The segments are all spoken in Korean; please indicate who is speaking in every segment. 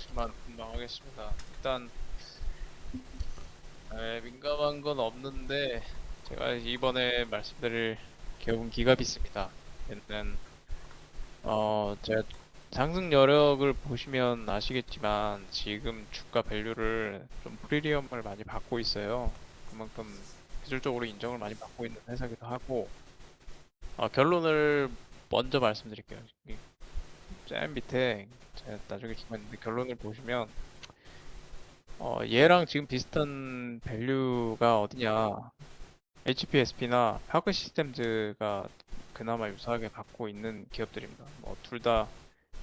Speaker 1: 잠시만 분방하겠습니다. 일단 민감한 건 없는데 제가 이번에 말씀드릴 개업은 기갑이 있습니다. 얘는 제가 상승 여력을 보시면 아시겠지만 지금 주가 밸류를 좀 프리미엄을 많이 받고 있어요. 그만큼 기술적으로 인정을 많이 받고 있는 회사기도 하고 결론을 먼저 말씀드릴게요. 맨 밑에 제가 나중에 주었는데 결론을 보시면 얘랑 지금 비슷한 밸류가 어디냐? HPSP나 파크 시스템즈가 그나마 유사하게 갖고 있는 기업들입니다. 뭐 둘 다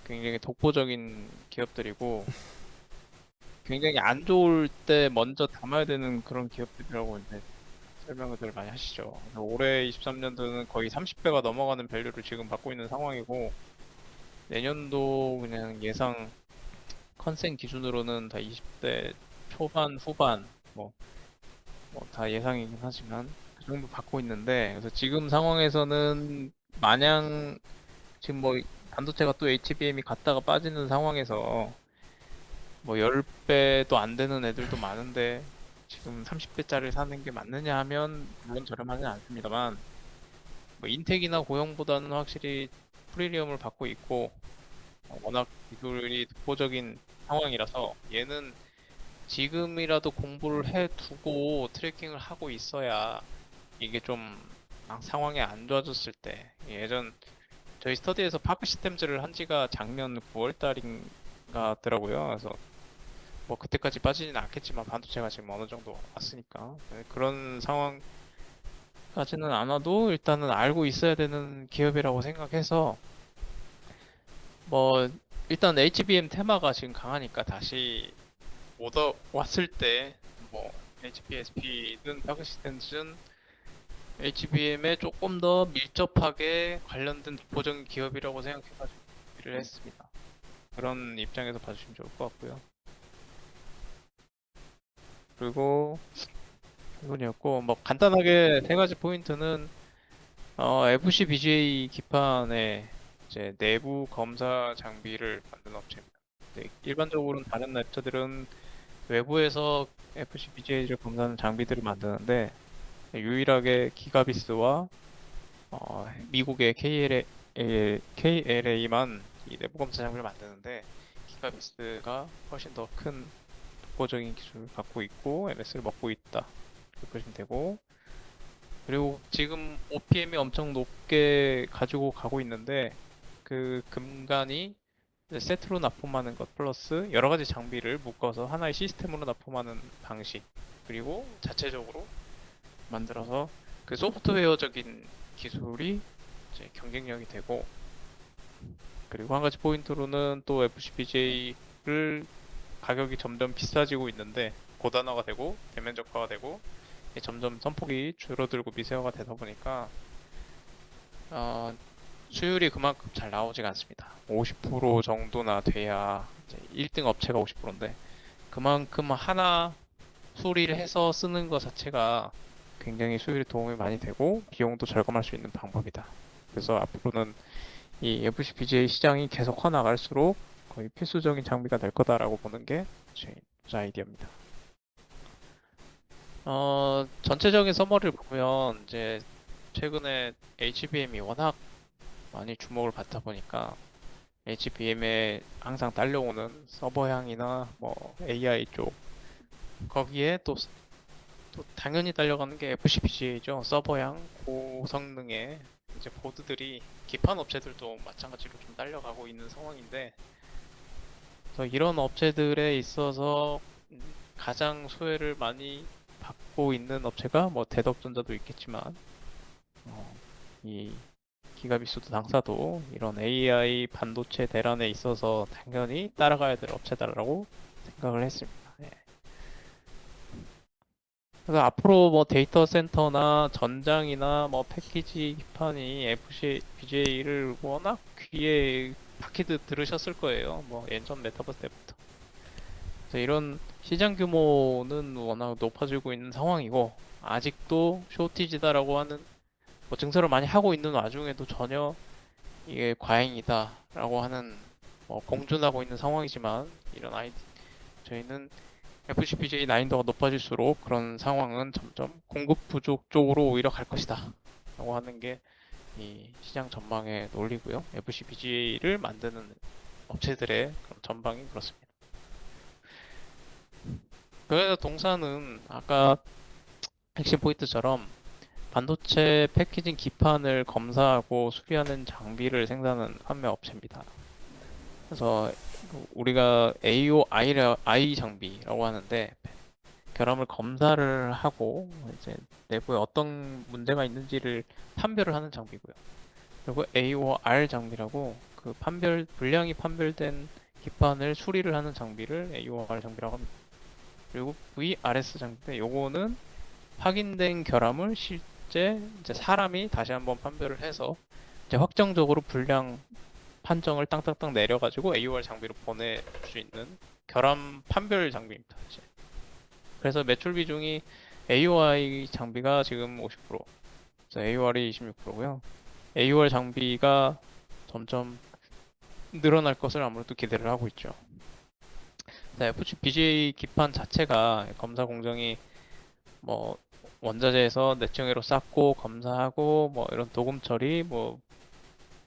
Speaker 1: 굉장히 독보적인 기업들이고 굉장히 안 좋을 때 먼저 담아야 되는 그런 기업들이라고 이제 설명을 많이 하시죠. 그래서 올해 23년도는 거의 30배가 넘어가는 밸류를 지금 받고 있는 상황이고 내년도 그냥 예상 컨센 기준으로는 다 20대 초반, 후반 뭐 다 예상이긴 하지만 그 정도 받고 있는데 그래서 지금 상황에서는 마냥 지금 뭐 반도체가 또 HBM이 갔다가 빠지는 상황에서 뭐 10배도 안 되는 애들도 많은데 지금 30배짜리 사는 게 맞느냐 하면 물론 저렴하진 않습니다만 뭐 인텍이나 고영보다는 확실히 프리미엄을 받고 있고 워낙 기술이 독보적인 상황이라서 얘는 지금이라도 공부를 해 두고 트래킹을 하고 있어야 이게 좀 상황이 안 좋아졌을 때 예전 저희 스터디에서 파크 시스템즈를 한 지가 작년 9월 달인가 더라고요. 그래서 뭐 그때까지 빠지진 않겠지만 반도체가 지금 어느 정도 왔으니까 그런 상황까지는 안 와도 일단은 알고 있어야 되는 기업이라고 생각해서 뭐 일단 HBM 테마가 지금 강하니까 다시 오더 왔을 때 뭐 HPSP든 파크 시스템즈든 HBM에 조금 더 밀접하게 관련된 독보적인 기업이라고 생각해가지고 일을 했습니다. 그런 입장에서 봐주시면 좋을 것 같고요. 그리고 이건이었고 뭐 간단하게 세 가지 포인트는 FC BGA 기판의 이제 내부 검사 장비를 만드는 업체입니다. 네, 일반적으로는 다른 업체들은 외부에서 FC BGA를 검사하는 장비들을 만드는데 유일하게 기가비스와 미국의 KLA만 이 내부 검사 장비를 만드는데 기가비스가 훨씬 더 큰 독보적인 기술을 갖고 있고 MS를 먹고 있다. 이렇게 보시면 되고 그리고 지금 OPM이 엄청 높게 가지고 가고 있는데 그 금간이 이제 세트로 납품하는 것 플러스 여러 가지 장비를 묶어서 하나의 시스템으로 납품하는 방식 그리고 자체적으로 만들어서 그 소프트웨어적인 기술이 이제 경쟁력이 되고 그리고 한 가지 포인트로는 또 FCPJ를 가격이 점점 비싸지고 있는데 고단화가 되고 대면적화가 되고 점점 선폭이 줄어들고 미세화가 되다 보니까 어, 수율이 그만큼 잘 나오지가 않습니다. 50% 정도나 돼야 이제 1등 업체가 50%인데 그만큼 하나 수리를 해서 쓰는 것 자체가 굉장히 수율에 도움이 많이 되고 비용도 절감할 수 있는 방법이다. 그래서 앞으로는 이 FCBGA 시장이 계속 커나갈수록 거의 필수적인 장비가 될 거다라고 보는 게 제 아이디어입니다. 전체적인 서머리를 보면 이제 최근에 HBM이 워낙 많이 주목을 받다 보니까 HBM에 항상 딸려오는 서버향이나 뭐 AI 쪽 거기에 또 당연히 딸려가는 게 FCPGA죠. 서버향 고성능의 이제 보드들이 기판 업체들도 마찬가지로 좀 딸려가고 있는 상황인데 그래서 이런 업체들에 있어서 가장 수혜를 많이 받고 있는 업체가 뭐 대덕전자도 있겠지만 어, 이 기가비스도 당사도 이런 AI 반도체 대란에 있어서 당연히 따라가야 될 업체다라고 생각을 했습니다. 예. 그래서 앞으로 뭐 데이터 센터나 전장이나 뭐 패키지 기판이 FC, BJ를 워낙 귀에 박히 들으셨을 거예요. 뭐 예전 메타버스 때부터. 그래서 이런 시장 규모는 워낙 높아지고 있는 상황이고 아직도 쇼티지다라고 하는 뭐 증설을 많이 하고 있는 와중에도 전혀 이게 과잉이다라고 하는 뭐 공존하고 있는 상황이지만 이런 저희는 FCPJ 난이도가 높아질수록 그런 상황은 점점 공급 부족 쪽으로 오히려 갈 것이다 라고 하는 게 이 시장 전망의 논리고요. FCPGA를 만드는 업체들의 그런 전방이 그렇습니다. 그래서 동사는 아까 핵심 포인트처럼 반도체 패키징 기판을 검사하고 수리하는 장비를 생산하는 판매 업체입니다. 그래서 우리가 AOI 장비라고 하는데 결함을 검사를 하고 이제 내부에 어떤 문제가 있는지를 판별을 하는 장비고요. 그리고 AOR 장비라고 그 불량이 판별된 기판을 수리를 하는 장비를 AOR 장비라고 합니다. 그리고 VRS 장비인데 요거는 확인된 결함을 실제 이제 사람이 다시 한번 판별을 해서 이제 확정적으로 불량 판정을 땅땅땅 내려가지고 AOR 장비로 보낼 수 있는 결함 판별 장비입니다. 이제. 그래서 매출 비중이 AOI 장비가 지금 50%, AOR이 26%고요. AOR 장비가 점점 늘어날 것을 아무래도 기대를 하고 있죠. FPGA 기판 자체가 검사 공정이 뭐 원자재에서 내청회로 쌓고 검사하고 뭐 이런 도금 처리 뭐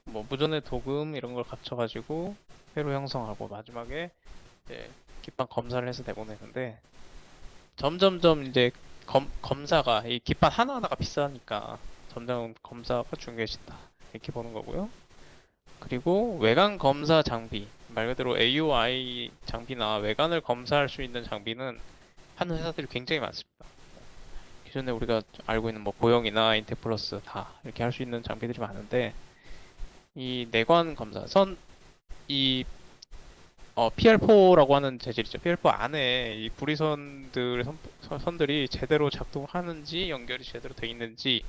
Speaker 1: 무전의 도금 이런 걸 갖춰가지고 회로 형성하고 마지막에 이제 기판 검사를 해서 내보내는데 점점점 이제 검사가 이 기판 하나하나가 비싸니까 점점 검사가 중요해진다 이렇게 보는 거고요. 그리고 외관 검사 장비 말 그대로 AUI 장비나 외관을 검사할 수 있는 장비는 하는 회사들이 굉장히 많습니다. 기존에 우리가 알고 있는 뭐 보영이나 인텍플러스 다 이렇게 할 수 있는 장비들이 많은데 이 내관 검사 이 PR4라고 하는 재질이죠. PR4 안에 이 선들이 제대로 작동하는지 연결이 제대로 돼 있는지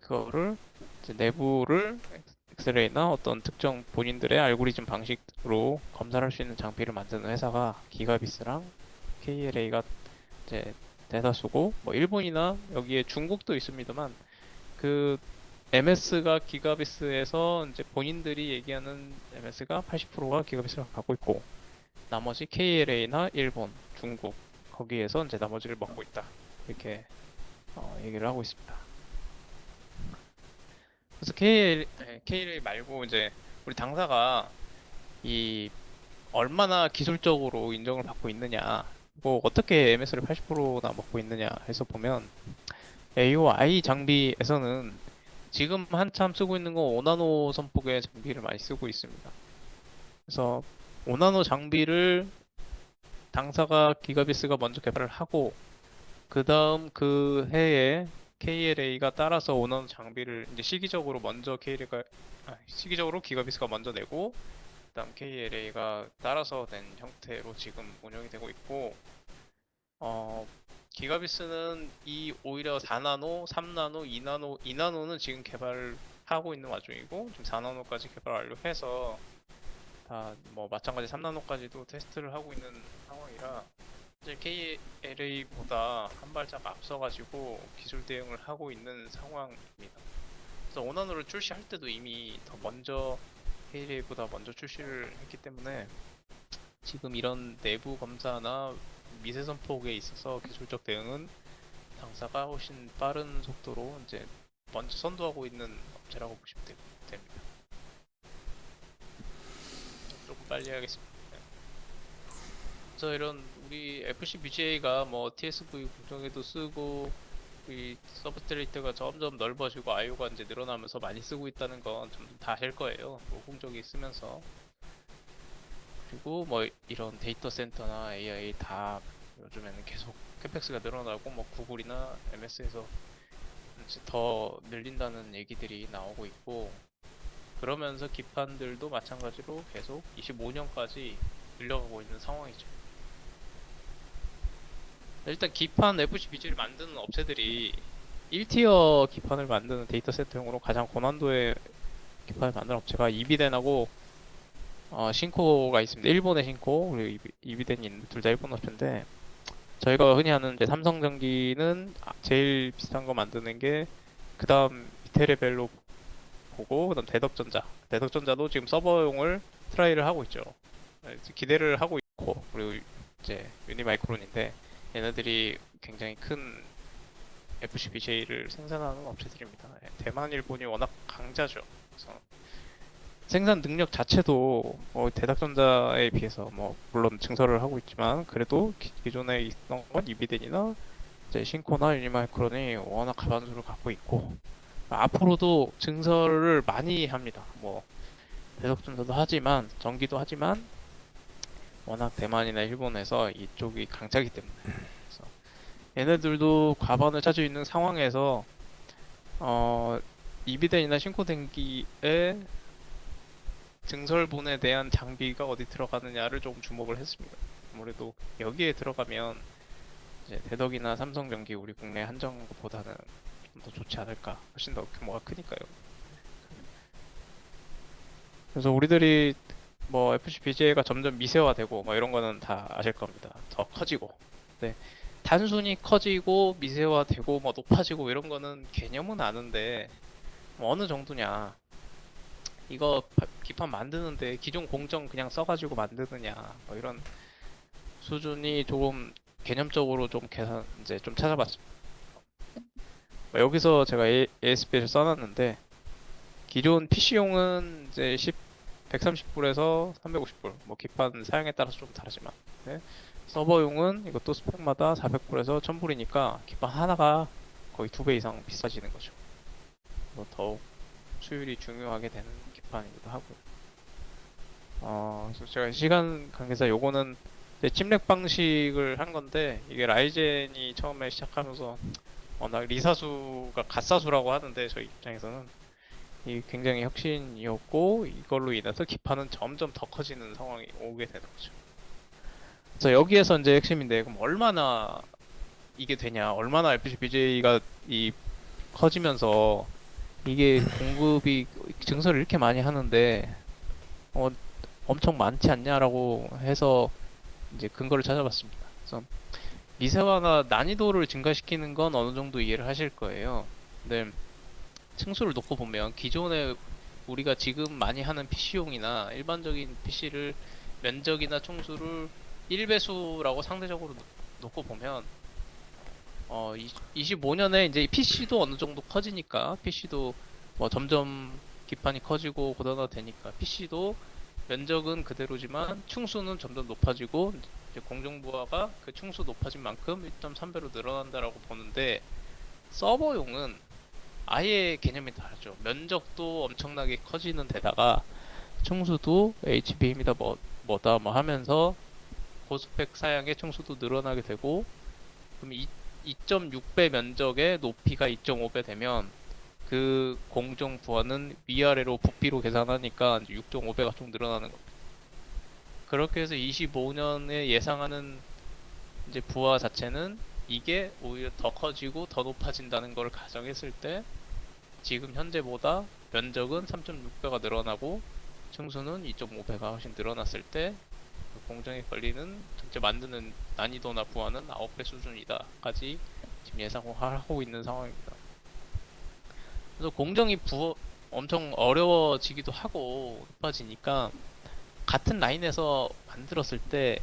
Speaker 1: 그거를 이제 내부를 엑스레이나 어떤 특정 본인들의 알고리즘 방식으로 검사를 할 수 있는 장비를 만드는 회사가 기가비스랑 KLA가 이제 대다수고 뭐 일본이나 여기에 중국도 있습니다만 그 MS가 기가비스에서 이제 본인들이 얘기하는 MS가 80%가 기가비스를 갖고 있고 나머지 KLA나 일본, 중국 거기에서 이제 나머지를 먹고 있다 이렇게 얘기를 하고 있습니다. 그래서 KLA 말고 이제 우리 당사가 이 얼마나 기술적으로 인정을 받고 있느냐 뭐 어떻게 MS를 80%나 먹고 있느냐 해서 보면 AOI 장비에서는 지금 한참 쓰고 있는 건 5나노 선폭의 장비를 많이 쓰고 있습니다. 그래서 5나노 장비를 당사가 기가비스가 먼저 개발을 하고 그 다음 그 해에 KLA가 따라서 5나노 장비를 이제 시기적으로 기가비스가 먼저 내고 그다음 KLA가 따라서 낸 형태로 지금 운영이 되고 있고 기가비스는 오히려 4나노, 3나노, 2나노는 지금 개발하고 있는 와중이고 지금 4나노까지 개발 완료해서 다 뭐 마찬가지 3나노까지도 테스트를 하고 있는 상황이라 이제 KLA보다 한 발짝 앞서가지고 기술 대응을 하고 있는 상황입니다. 그래서 5나노를 출시할 때도 이미 더 먼저 KLA보다 먼저 출시를 했기 때문에 지금 이런 내부 검사나 미세 선폭에 있어서 기술적 대응은 당사가 훨씬 빠른 속도로 이제 먼저 선도하고 있는 업체라고 보시면 됩니다. 조금 빨리 하겠습니다. 그래서 이런 우리 FCBGA가 뭐 TSV 공정에도 쓰고 이 서브스트레이트가 점점 넓어지고 IO가 이제 늘어나면서 많이 쓰고 있다는 건 좀 다 아실 거예요. 뭐 공정이 쓰면서 그리고 뭐 이런 데이터 센터나 AI 다 요즘에는 계속 캐펙스가 늘어나고 뭐 구글이나 MS에서 이제 더 늘린다는 얘기들이 나오고 있고 그러면서 기판들도 마찬가지로 계속 25년까지 늘려가고 있는 상황이죠. 일단 기판 FCBG를 만드는 업체들이 1티어 기판을 만드는 데이터 센터용으로 가장 고난도의 기판을 만드는 업체가 이비덴하고 신코가 있습니다. 일본의 신코 그리고 이비덴이 있는데 둘 다 일본 업체인데 저희가 흔히 하는 이제 삼성전기는 제일 비슷한 거 만드는 게 그 다음 밑에 레벨로 보고 그 다음 대덕전자도 지금 서버용을 트라이를 하고 있죠. 기대를 하고 있고, 그리고 이제 유니마이크론인데 얘네들이 굉장히 큰 FCBJ를 생산하는 업체들입니다. 대만, 일본이 워낙 강자죠. 그래서 생산 능력 자체도 대닥전자에 비해서 뭐 물론 증설을 하고 있지만 그래도 기존에 있던 건 이비덴이나 이제 신코나 유니마이크론이 워낙 가반수를 갖고 있고 앞으로도 증설을 많이 합니다. 뭐 대덕전자도 하지만 전기도 하지만 워낙 대만이나 일본에서 이쪽이 강자기 때문에 그래서 얘네들도 과반을 차지고 있는 상황에서 어, 이비덴이나 신코den기의 증설분에 대한 장비가 어디 들어가느냐를 좀 주목을 했습니다. 아무래도 여기에 들어가면 이제 대덕이나 삼성전기 우리 국내 한정 것보다는 좀 더 좋지 않을까. 훨씬 더 규모가 크니까요. 그래서 우리들이 뭐 FCBJ가 점점 미세화되고 뭐 이런 거는 다 아실 겁니다. 더 커지고. 네. 단순히 커지고 미세화되고 뭐 높아지고 이런 거는 개념은 아는데 뭐 어느 정도냐. 이거 기판 만드는데 기존 공정 그냥 써가지고 만드느냐 뭐 이런 수준이 조금 개념적으로 좀 계산 이제 좀 찾아봤습니다. 뭐 여기서 제가 ASP를 써놨는데 기존 PC용은 이제 130불에서 350불 뭐 기판 사양에 따라서 좀 다르지만 네. 서버용은 이것도 스펙마다 400불에서 1000불이니까 기판 하나가 거의 2배 이상 비싸지는 거죠. 더욱 수율이 중요하게 되는 기판이기도 하고요. 그래서 제가 시간 관계상 요거는 이제 찜렉 방식을 한 건데 이게 라이젠이 처음에 시작하면서 워낙 리사수가 갓사수라고 하는데 저희 입장에서는 이 굉장히 혁신이었고 이걸로 인해서 기판은 점점 더 커지는 상황이 오게 되는 거죠. 그래서 여기에서 이제 핵심인데 그럼 얼마나 이게 되냐, 얼마나 FPGA가 이 커지면서 이게 공급이 증설을 이렇게 많이 하는데 어, 엄청 많지 않냐라고 해서 이제 근거를 찾아봤습니다. 그래서 미세화나 난이도를 증가시키는 건 어느 정도 이해를 하실 거예요. 근데 층수를 놓고 보면 기존에 우리가 지금 많이 하는 PC용이나 일반적인 PC를 면적이나 총수를 1배수라고 상대적으로 놓고 보면 25년에 이제 PC도 어느 정도 커지니까 PC도 뭐 점점 기판이 커지고 고도화되니까 PC도 면적은 그대로지만 충수는 점점 높아지고 이제 공정부하가 그 충수 높아진 만큼 1.3배로 늘어난다라고 보는데 서버용은 아예 개념이 다르죠. 면적도 엄청나게 커지는 데다가 충수도 HBM이다 뭐다 뭐 하면서 고스펙 사양의 충수도 늘어나게 되고 그럼 2.6배 면적의 높이가 2.5배 되면 그 공정 부하는 위아래로 부피로 계산하니까 6.5배가 좀 늘어나는 겁니다. 그렇게 해서 25년에 예상하는 이제 부하 자체는 이게 오히려 더 커지고 더 높아진다는 걸 가정했을 때 지금 현재보다 면적은 3.6배가 늘어나고 층수는 2.5배가 훨씬 늘어났을 때 공정에 걸리는 전체 만드는 난이도나 부하는 9배 수준이다까지 지금 예상하고 있는 상황입니다. 그래서 공정이 엄청 어려워지기도 하고 높아지니까 같은 라인에서 만들었을 때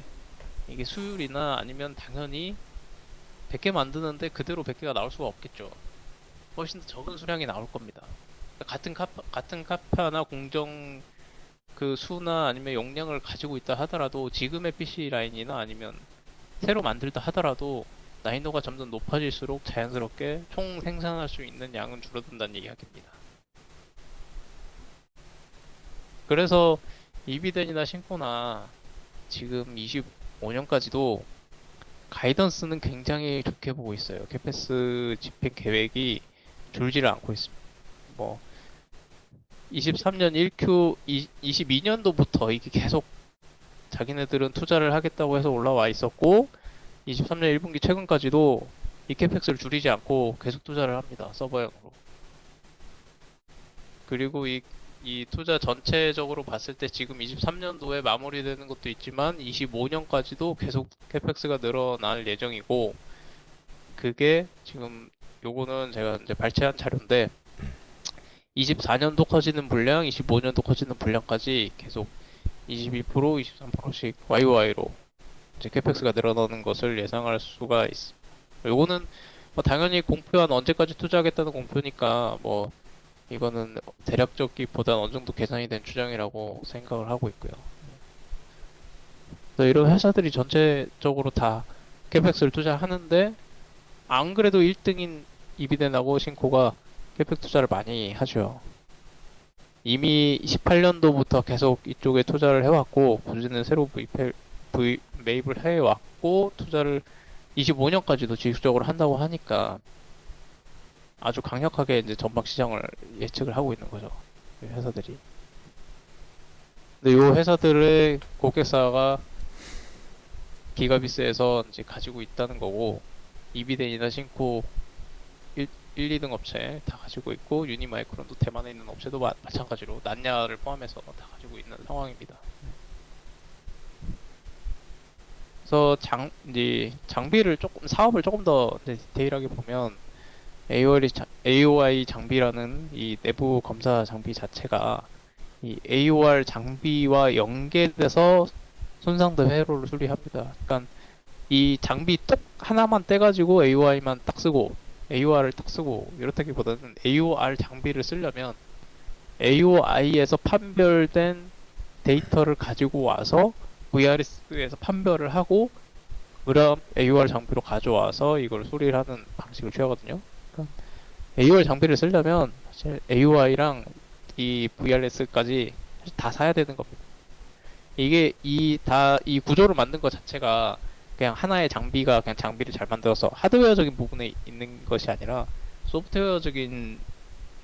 Speaker 1: 이게 수율이나 아니면 당연히 100개 만드는데 그대로 100개가 나올 수가 없겠죠. 훨씬 더 적은 수량이 나올 겁니다. 같은 카파나 공정 그 수나 아니면 용량을 가지고 있다 하더라도 지금의 PC 라인이나 아니면 새로 만들다 하더라도 난이도가 점점 높아질수록 자연스럽게 총 생산할 수 있는 양은 줄어든다는 이야기입니다. 그래서 이비덴이나 신코나 지금 25년까지도 가이던스는 굉장히 좋게 보고 있어요. 캐패스 집행 계획이 줄지를 않고 있습니다. 뭐 23년 1Q 22년도부터 이게 계속 자기네들은 투자를 하겠다고 해서 올라와 있었고 23년 1분기 최근까지도 이 캐펙스를 줄이지 않고 계속 투자를 합니다. 서버용으로. 그리고 이 투자 전체적으로 봤을 때 지금 23년도에 마무리되는 것도 있지만 25년까지도 계속 캐펙스가 늘어날 예정이고 그게 지금 요거는 제가 이제 발췌한 자료인데 24년도 커지는 분량, 25년도 커지는 분량까지 계속 22%, 23%씩 YOY로 이제 캐펙스가 늘어나는 것을 예상할 수가 있습니다. 요거는 뭐 당연히 공표한 언제까지 투자하겠다는 공표니까 뭐 이거는 대략적기보다는 어느 정도 계산이 된 추정이라고 생각을 하고 있고요. 그래서 이런 회사들이 전체적으로 다 캐펙스를 투자하는데 안 그래도 1등인 이비덴하고 신코가 캐펙 투자를 많이 하죠. 이미 18년도부터 계속 이쪽에 투자를 해왔고 부지는 새로 매입을 해왔고 투자를 25년까지도 지속적으로 한다고 하니까 아주 강력하게 이제 전방 시장을 예측을 하고 있는 거죠. 이 회사들이. 근데 이 회사들의 고객사가 기가비스에서 이제 가지고 있다는 거고 이비덴이나 신코 1, 2등 업체 다 가지고 있고 유니마이크론도 대만에 있는 업체도 마찬가지로 난야를 포함해서 다 가지고 있는 상황입니다. 그래서 이제 장비를 조금 사업을 조금 더 이제 디테일하게 보면 AOI 장비라는 이 내부 검사 장비 자체가 이 AOR 장비와 연계돼서 손상된 회로를 수리합니다. 그러니까 이 장비 톡 하나만 떼가지고 AOI만 딱 쓰고 AOR을 딱 쓰고 이렇다기보다는 AOR 장비를 쓰려면 AOI에서 판별된 데이터를 가지고 와서 VRS에서 판별을 하고 그다음 AOR 장비로 가져와서 이걸 수리를 하는 방식을 취하거든요. 그러니까 AOR 장비를 쓰려면 사실 AOI랑 이 VRS까지 다 사야 되는 겁니다. 이게 이 구조를 만든 것 자체가 그냥 하나의 장비가 그냥 장비를 잘 만들어서 하드웨어적인 부분에 있는 것이 아니라 소프트웨어적인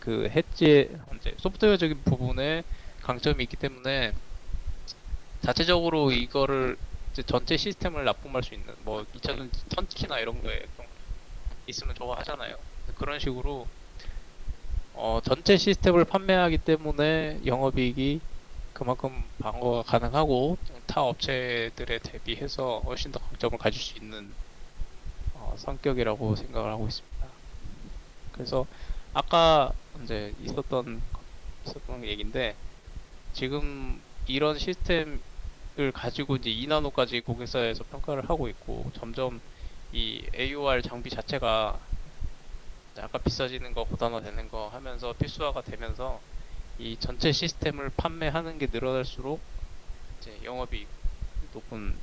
Speaker 1: 그 이제 소프트웨어적인 부분에 강점이 있기 때문에 자체적으로 이거를 이제 전체 시스템을 납품할 수 있는 뭐 2차전 턴키나 이런 거에 있으면 좋아하잖아요. 그런 식으로 전체 시스템을 판매하기 때문에 영업이익이 그만큼 방어가 가능하고 타 업체들에 대비해서 훨씬 더 강점을 가질 수 있는 성격이라고 생각을 하고 있습니다. 그래서 아까 이제 있었던 얘기인데 지금 이런 시스템을 가지고 이제 2나노까지 고객사에서 평가를 하고 있고 점점 이 AOR 장비 자체가 약간 비싸지는 거 고단화되는 거 하면서 필수화가 되면서 이 전체 시스템을 판매하는 게 늘어날수록 이제 영업이익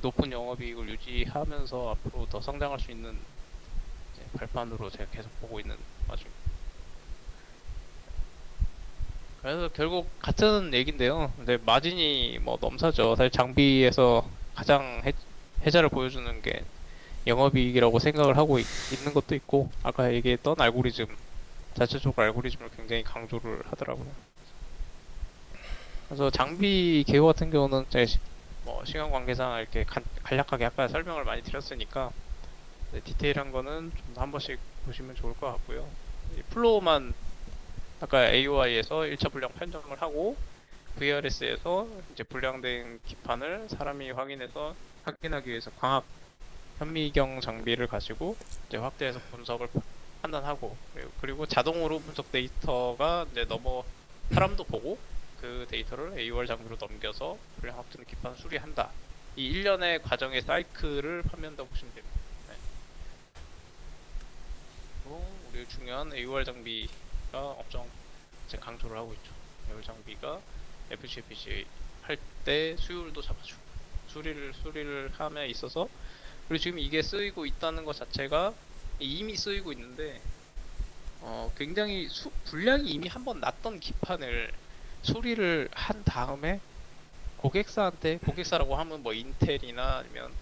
Speaker 1: 높은 영업이익을 유지하면서 앞으로 더 성장할 수 있는 이제 발판으로 제가 계속 보고 있는 와중입니다. 그래서 결국 같은 얘긴데요. 근데 마진이 뭐 넘사죠. 사실 장비에서 가장 혜자를 보여주는 게 영업이익이라고 생각을 하고 있는 것도 있고 아까 얘기했던 알고리즘 자체적으로 알고리즘을 굉장히 강조를 하더라고요. 그래서 장비 개요 같은 경우는 뭐 시간 관계상 이렇게 간략하게 아까 설명을 많이 드렸으니까 디테일한 거는 좀 한 번씩 보시면 좋을 것 같고요. 이 플로우만 아까 AOI에서 1차 불량 판정을 하고 VRS에서 이제 불량된 기판을 사람이 확인하기 위해서 광학 현미경 장비를 가지고 이제 확대해서 분석을 판단하고 그리고 자동으로 분석 데이터가 이제 사람도 보고 그 데이터를 AOR 장비로 넘겨서 불량 확정 기판을 수리한다. 이 1년의 과정의 사이클을 판매한다고 보시면 됩니다. 네. 우리 중요한 AOR 장비가 엄청 제 강조를 하고 있죠. AOR 장비가 FCPC 할 때 수율도 잡아주고 수리를 함에 있어서 그리고 지금 이게 쓰이고 있다는 것 자체가 이미 쓰이고 있는데 굉장히 불량이 이미 한번 났던 기판을 수리를 한 다음에 고객사라고 하면 뭐 인텔이나 아니면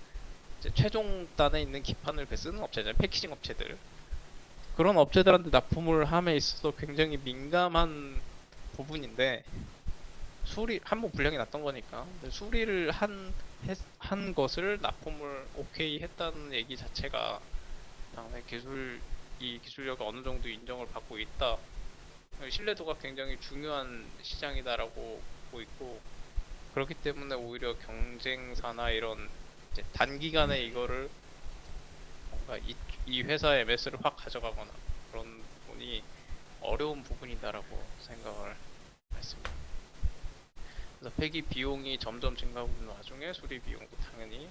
Speaker 1: 이제 최종단에 있는 기판을 쓰는 업체들, 패키징 업체들 그런 업체들한테 납품을 함에 있어서 굉장히 민감한 부분인데 한번 불량이 났던 거니까 수리를 한 것을 납품을 오케이 했다는 얘기 자체가 당연히 이 기술력이 어느 정도 인정을 받고 있다. 신뢰도가 굉장히 중요한 시장이다라고 보고 있고 그렇기 때문에 오히려 경쟁사나 이런 이제 단기간에 이거를 뭔가 이 회사의 MS를 확 가져가거나 그런 부분이 어려운 부분이다라고 생각을 했습니다. 그래서 폐기 비용이 점점 증가하고 있는 와중에 수리 비용도 당연히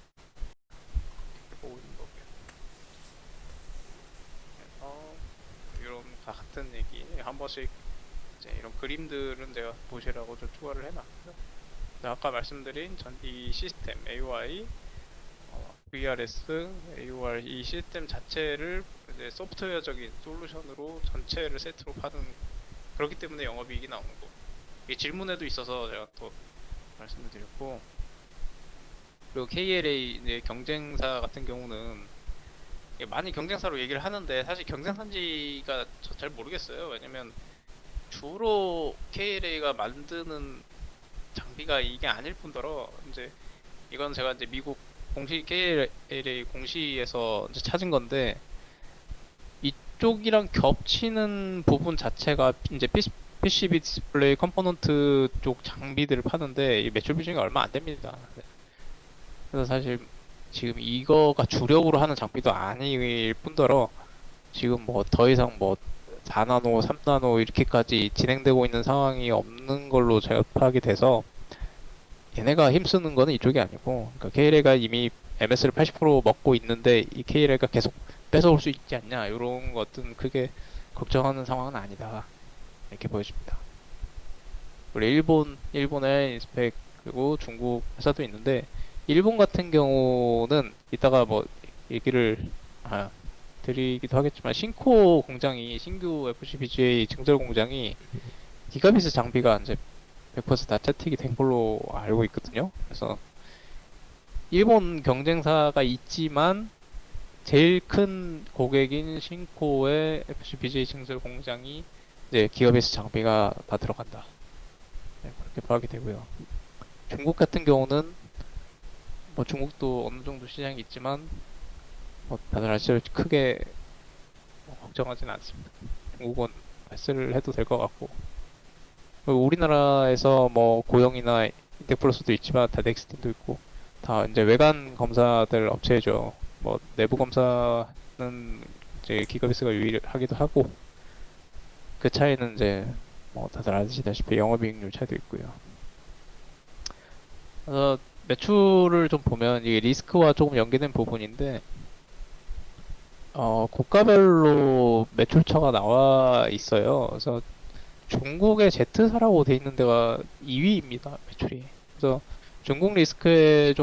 Speaker 1: 오고 있는 거고요. 그래서 이런 같은 얘기 한 번씩 이제 이런 그림들은 제가 보시라고 좀 추가를 해놨고요. 아까 말씀드린 이 시스템 AOI, VRS, AOR 이 시스템 자체를 이제 소프트웨어적인 솔루션으로 전체를 세트로 파는, 그렇기 때문에 영업이익이 나오는 거. 이게 질문에도 있어서 제가 또 말씀을 드렸고, 그리고 KLA 이제 경쟁사 같은 경우는 많이 경쟁사로 얘기를 하는데 사실 경쟁사인지가 잘 모르겠어요. 왜냐면 주로 KLA가 만드는 장비가 이게 아닐 뿐더러 이제 이건 제가 이제 미국 공시 KLA 공시에서 이제 찾은 건데, 이쪽이랑 겹치는 부분 자체가 이제 PCB 디스플레이 컴포넌트 쪽 장비들을 파는데 이 매출 비중이 얼마 안 됩니다. 그래서 사실 지금 이거가 주력으로 하는 장비도 아닐 뿐더러 지금 뭐 더 이상 뭐 4나노, 3나노 이렇게까지 진행되고 있는 상황이 없는 걸로 제가 파악이 돼서 얘네가 힘쓰는 거는 이쪽이 아니고, 그러니까 KLA가 이미 MS를 80% 먹고 있는데 이 KLA가 계속 뺏어올 수 있지 않냐 이런 것은 크게 걱정하는 상황은 아니다 이렇게 보여집니다. 그리고 일본의 인스펙 그리고 중국 회사도 있는데, 일본 같은 경우는 이따가 뭐 얘기를 드리기도 하겠지만 신코 공장이 신규 FCBGA 증설 공장이 기가비스 장비가 이제 100%다 채택이 된 걸로 알고 있거든요. 그래서 일본 경쟁사가 있지만 제일 큰 고객인 신코의 FCBGA 증설 공장이 이제 기가비스 장비가 다 들어간다. 네, 그렇게 파악이 되고요. 중국 같은 경우는 뭐 중국도 어느 정도 시장이 있지만 뭐 다들 아시죠? 크게 뭐 걱정하진 않습니다. 중국은 패스를 해도 될 것 같고, 그리고 우리나라에서 뭐 고영이나 인텍플러스도 있지만 다 넥스틴도 있고 다 이제 외관 검사들 업체죠. 뭐 내부 검사는 이제 기가비스가 유일하기도 하고, 그 차이는 이제 뭐 다들 아시다시피 영업이익률 차이도 있고요. 그래서 매출을 좀 보면 이게 리스크와 조금 연계된 부분인데, 국가별로 매출처가 나와 있어요. 그래서 중국의 Z사라고 돼 있는 데가 2위입니다, 매출이. 그래서 중국 리스크에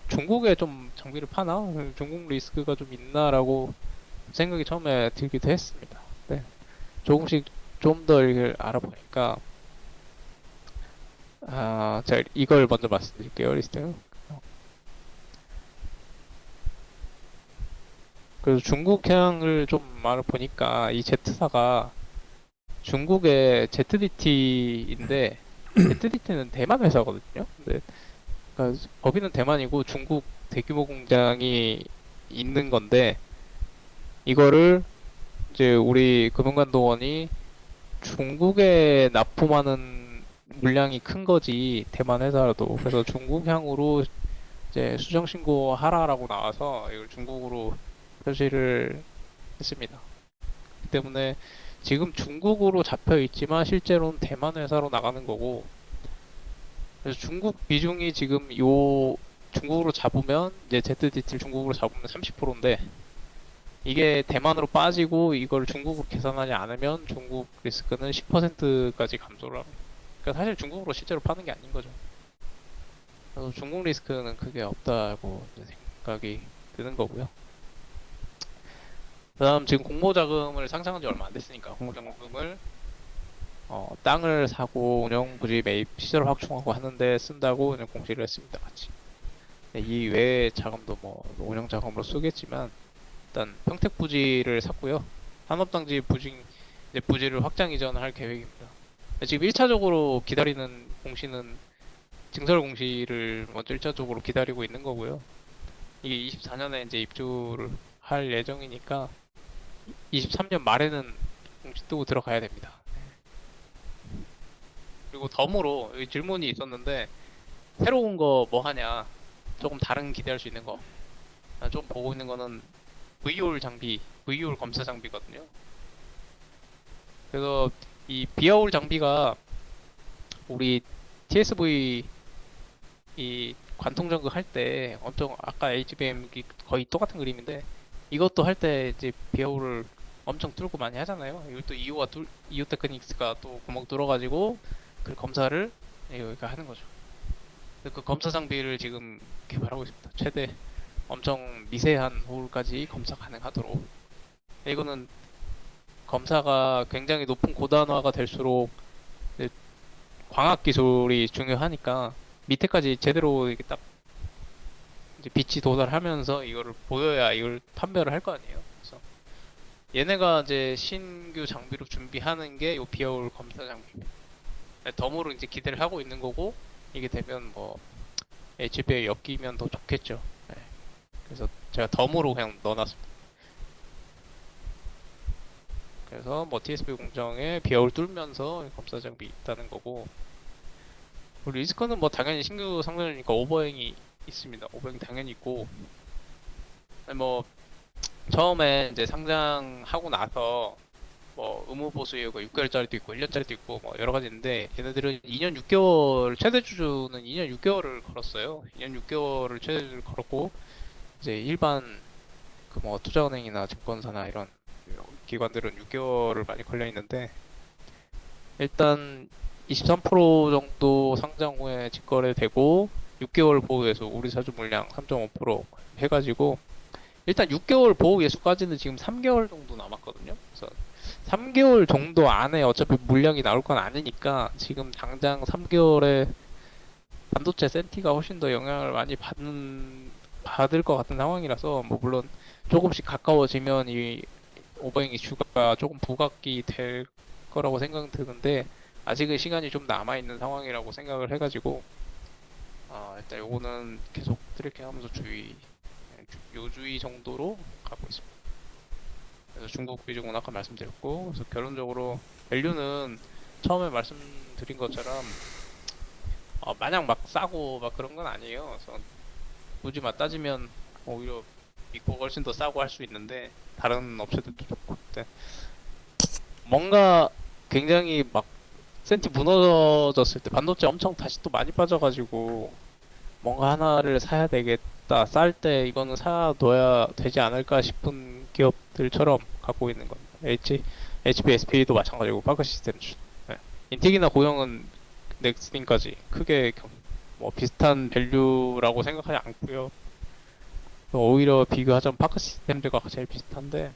Speaker 1: 중국에 좀 장비를 파나? 중국 리스크가 좀 있나라고 생각이 처음에 들기도 했습니다. 네. 조금씩 좀 더 이걸 알아보니까, 제가 이걸 먼저 말씀드릴게요, 리스트. 그래서 중국향을 좀 알아보니까 이 Z사가 중국의 ZDT인데, ZDT는 대만 회사거든요. 근데 그러니까 법인은 대만이고 중국 대규모 공장이 있는 건데, 이거를 이제 우리 금융감독원이 중국에 납품하는 물량이 큰 거지 대만 회사라도, 그래서 중국향으로 이제 수정 신고하라라고 나와서 이걸 중국으로 표시를 했습니다. 그 때문에 지금 중국으로 잡혀 있지만 실제로는 대만 회사로 나가는 거고, 그래서 중국 비중이 지금 중국으로 잡으면 이제 ZDT를 중국으로 잡으면 30%인데, 이게 대만으로 빠지고 이걸 중국으로 계산하지 않으면 중국 리스크는 10%까지 감소를 합니다. 그러니까 사실 중국으로 실제로 파는 게 아닌 거죠. 그래서 중국 리스크는 크게 없다고 생각이 드는 거고요. 그다음 지금 공모자금을 상장한 지 얼마 안 됐으니까 공모자금을 땅을 사고 운영부지 매입 시설을 확충하고 하는데 쓴다고 그냥 공시를 했습니다, 같이. 네, 이 외의 자금도 뭐 운영 자금으로 쓰겠지만 일단 평택 부지를 샀고요. 산업단지 이제 부지를 확장 이전할 계획입니다. 지금 1차적으로 기다리는 공시는 증설 공시를 먼저 1차적으로 기다리고 있는 거고요. 이게 24년에 이제 입주를 할 예정이니까 23년 말에는 공시 뜨고 들어가야 됩니다. 그리고 덤으로 여기 질문이 있었는데, 새로운 거 뭐 하냐, 조금 다른 기대할 수 있는 거, 좀 보고 있는 거는 VOR 장비, VOR 검사 장비거든요. 그래서 이 비아올 장비가 우리 TSV 이 관통 전극 할 때 엄청 아까 HBM 거의 똑같은 그림인데 이것도 할 때 이제 비어울을 엄청 뚫고 많이 하잖아요. 이것도 이오 테크닉스가 또 구멍 뚫어가지고 그 검사를 여기가 하는 거죠. 그래서 그 검사 장비를 지금 개발하고 있습니다. 최대 엄청 미세한 호울까지 검사 가능하도록. 이거는 검사가 굉장히 높은 고단화가 될수록 이제 광학 기술이 중요하니까 밑에까지 제대로 이렇게 딱 이제 빛이 도달하면서 이거를 보여야 이걸 판별을 할 거 아니에요. 그래서 얘네가 이제 신규 장비로 준비하는 게 요 비어올 검사 장비입니다. 덤으로 이제 기대를 하고 있는 거고 이게 되면 뭐 HB에 엮이면 더 좋겠죠. 네. 그래서 제가 덤으로 그냥 넣어놨습니다. 그래서 뭐 TSP 공정에 비어올 뚫면서 검사 장비 있다는 거고 그리고 리스크는 뭐 당연히 신규 상장이니까 오버행이 있습니다. 오버행 당연히 있고 뭐 처음에 이제 상장하고 나서 뭐 의무 보수 이유가 6개월짜리도 있고 1년짜리도 있고 뭐 여러 가지 있는데 얘네들은 2년 6개월 최대 주주는 2년 6개월을 걸었어요. 2년 6개월을 최대 주주를 걸었고 이제 일반 그 뭐 투자은행이나 증권사나 이런 기관들은 6개월을 많이 걸려 있는데 일단 23% 정도 상장 후에 직거래되고 6개월 보호 예수 우리 사주 물량 3.5% 해가지고 일단 6개월 보호 예수까지는 지금 3개월 정도 남았거든요. 그래서 3개월 정도 안에 어차피 물량이 나올 건 아니니까 지금 당장 3개월에 반도체 센티가 훨씬 더 영향을 많이 받을 것 같은 상황이라서 뭐 물론 조금씩 가까워지면 이 오버행 이슈가 조금 부각이 될 거라고 생각은 드는데 아직은 시간이 좀 남아있는 상황이라고 생각을 해가지고 일단 요거는 계속 트래킹 하면서 요주의 정도로 가고 있습니다. 그래서 중국 비중은 아까 말씀드렸고 그래서 결론적으로 밸류는 처음에 말씀드린 것처럼 마냥 막 싸고 막 그런 건 아니에요. 그래서 굳이 막 따지면 오히려 믿고 훨씬 더 싸고 할 수 있는데 다른 업체들도 좋고 근데 뭔가 굉장히 막 센티 무너졌을 때 반도체 엄청 다시 또 많이 빠져가지고 뭔가 하나를 사야 되겠다 쌀 때 이거는 사둬야 되지 않을까 싶은 기업들처럼 갖고 있는 겁니다. HBSP도 마찬가지고 파크 시스템 네. 인텍이나 고영은 넥스팅까지 크게 뭐 비슷한 밸류라고 생각하지 않고요. 오히려 비교하자면 파크 시스템들과 제일 비슷한데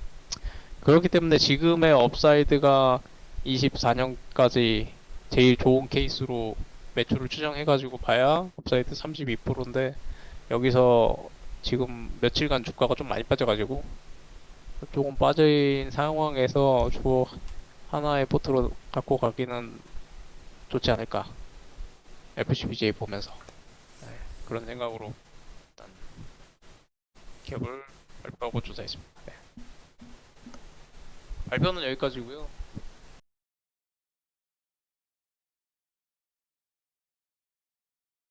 Speaker 1: 그렇기 때문에 지금의 업사이드가 24년까지 제일 좋은 케이스로 매출을 추정해가지고 봐야 업사이드 32%인데 여기서 지금 며칠간 주가가 좀 많이 빠져가지고 조금 빠진 상황에서 주 하나의 포트로 갖고 가기는 좋지 않을까 FCBJ 보면서 네, 그런 생각으로 일단 기업을 발표하고 조사했습니다. 네. 발표는 여기까지고요.